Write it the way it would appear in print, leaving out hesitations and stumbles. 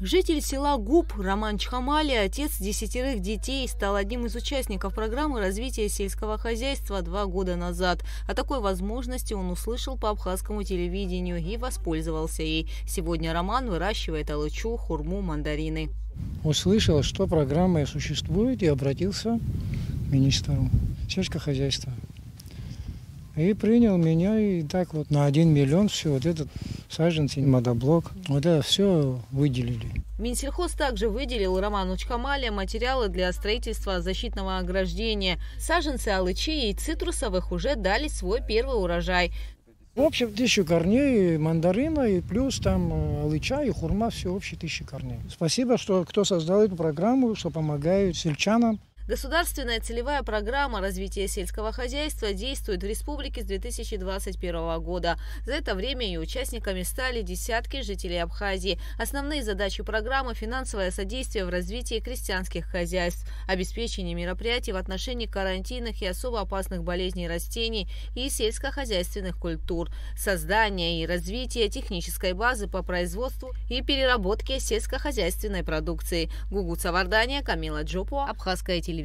Житель села Губ Роман Чхамали, отец 10 детей, стал одним из участников программы развития сельского хозяйства 2 года назад. О такой возможности он услышал по абхазскому телевидению и воспользовался ей. Сегодня Роман выращивает алычу, хурму, мандарины. Услышал, что программа существует, и обратился к министру сельского хозяйства. И принял меня, и так вот на 1 миллион все, вот этот саженцы, мотоблок, вот это все выделили. Минсельхоз также выделил Роману Чхамали материалы для строительства защитного ограждения. Саженцы алычи и цитрусовых уже дали свой первый урожай. В общем, 1000 корней мандарина, и плюс там алыча и хурма, все общее 1000 корней. Спасибо, что кто создал эту программу, что помогают сельчанам. Государственная целевая программа развития сельского хозяйства действует в республике с 2021 года. За это время ее участниками стали десятки жителей Абхазии. Основные задачи программы – финансовое содействие в развитии крестьянских хозяйств, обеспечение мероприятий в отношении карантинных и особо опасных болезней растений и сельскохозяйственных культур, создание и развитие технической базы по производству и переработке сельскохозяйственной продукции. Гугут Савардания, Камила Джопо, Абхазское телевидение.